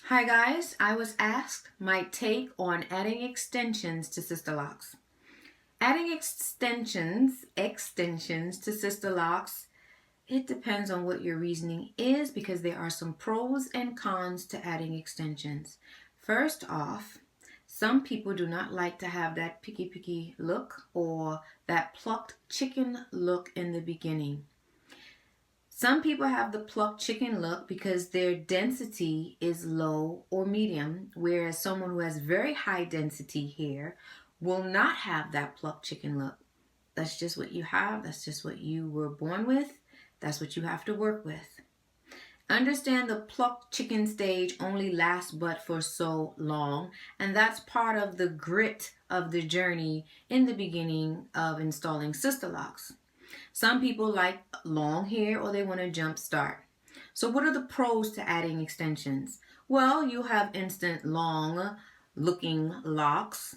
Hi guys, I was asked my take on adding extensions to Sisterlocks. Adding extensions to Sisterlocks, it depends on what your reasoning is because there are some pros and cons to adding extensions. First off, some people do not like to have that picky look or that plucked chicken look in the beginning. Some people have the plucked chicken look because their density is low or medium, whereas someone who has very high density hair will not have that plucked chicken look. That's just what you have. That's just what you were born with. That's what you have to work with. Understand the plucked chicken stage only lasts but for so long, and that's part of the grit of the journey in the beginning of installing Sisterlocks. Some people like long hair or they want to jump start. So what are the pros to adding extensions? Well, you have instant long looking locks.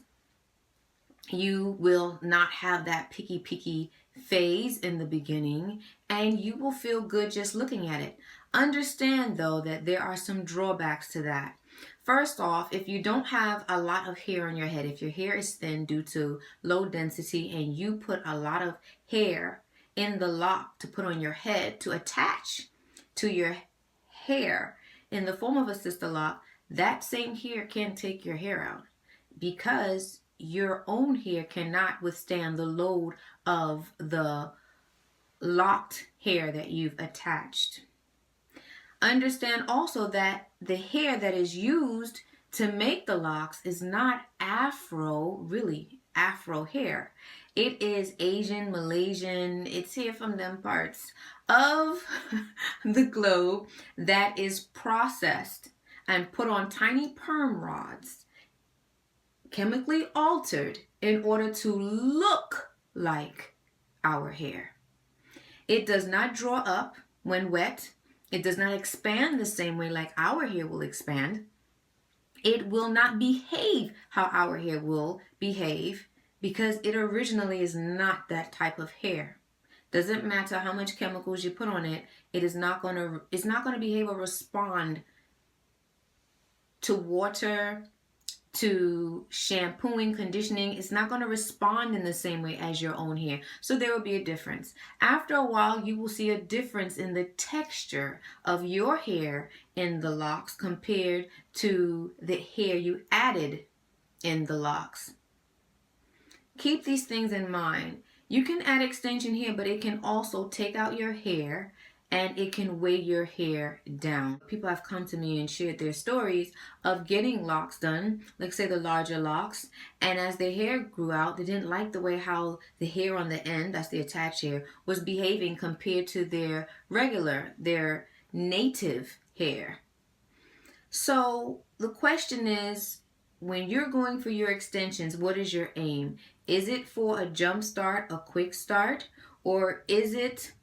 You will not have that picky phase in the beginning, and you will feel good just looking at it. Understand though that there are some drawbacks to that. First off, if you don't have a lot of hair on your head, if your hair is thin due to low density and you put a lot of hair in the lock to put on your head to attach to your hair in the form of a sister lock, that same hair can take your hair out because your own hair cannot withstand the load of the locked hair that you've attached. Understand also that the hair that is used to make the locks is not really Afro hair. It is Asian, Malaysian, it's here from them parts of the globe that is processed and put on tiny perm rods, chemically altered in order to look like our hair. It does not draw up when wet. It does not expand the same way like our hair will expand. It will not behave how our hair will behave because it originally is not that type of hair. Doesn't matter how much chemicals you put on it, it's not going to behave or respond to water, to shampooing, conditioning. It's not going to respond in the same way as your own hair. So there will be a difference. After a while, you will see a difference in the texture of your hair in the locks compared to the hair you added in the locks. Keep these things in mind. You can add extension here, but it can also take out your hair and it can weigh your hair down. People have come to me and shared their stories of getting locks done, like say the larger locks, and as their hair grew out, they didn't like the way how the hair on the end, that's the attached hair, was behaving compared to their native hair. So the question is, when you're going for your extensions, what is your aim? Is it for a jump start, a quick start, or is it,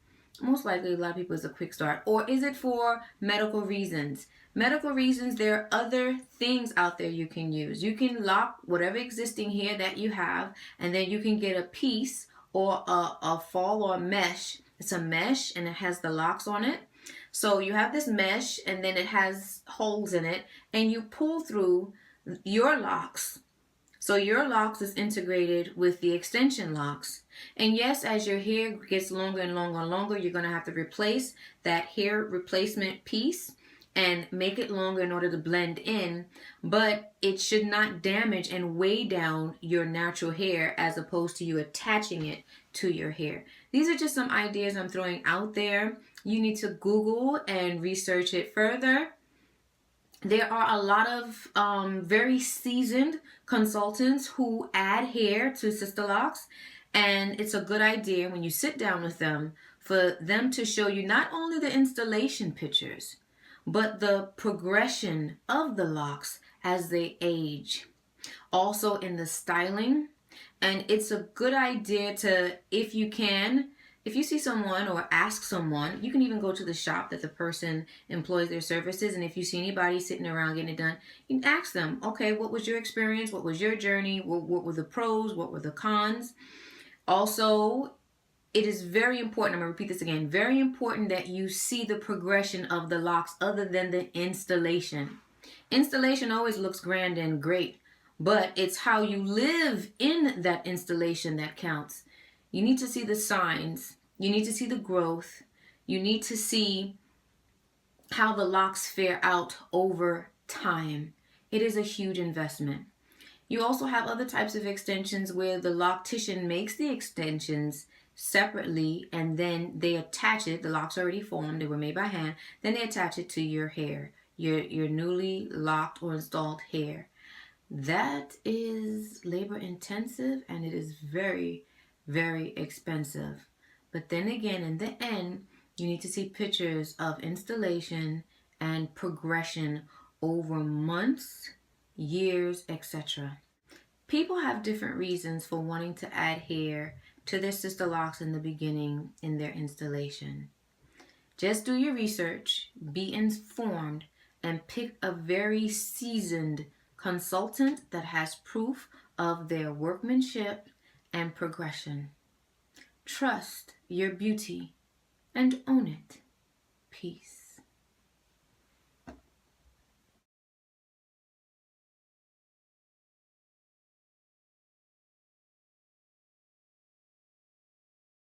most likely a lot of people, is a quick start, or is it for medical reasons? Medical reasons, there are other things out there you can use. You can lock whatever existing hair that you have, and then you can get a piece or a fall or a mesh. It's a mesh and it has the locks on it. So you have this mesh and then it has holes in it, and you pull through your locks. So your locks is integrated with the extension locks. And yes, as your hair gets longer and longer and longer, you're going to have to replace that hair replacement piece and make it longer in order to blend in. But it should not damage and weigh down your natural hair as opposed to you attaching it to your hair. These are just some ideas I'm throwing out there. You need to Google and research it further. There are a lot of very seasoned consultants who add hair to Sisterlocks, and it's a good idea when you sit down with them for them to show you not only the installation pictures, but the progression of the locks as they age. Also in the styling, and it's a good idea to, if you can, if you see someone or ask someone, you can even go to the shop that the person employs their services, and if you see anybody sitting around getting it done, you can ask them, okay, what was your experience? What was your journey? What were the pros? What were the cons? Also, it is very important, I'm going to repeat this again, very important that you see the progression of the locks other than the installation. Installation always looks grand and great, but it's how you live in that installation that counts. You need to see the signs, you need to see the growth, you need to see how the locks fare out over time. It is a huge investment. You also have other types of extensions where the loctician makes the extensions separately and then they attach it. The locks already formed, they were made by hand. Then they attach it to your hair, your newly locked or installed hair. That is labor intensive and it is very, very expensive. But then again, in the end, you need to see pictures of installation and progression over months, years, etc. People have different reasons for wanting to add hair to their sister locks in the beginning in their installation. Just do your research, be informed, and pick a very seasoned consultant that has proof of their workmanship and progression. Trust your beauty and own it. Peace.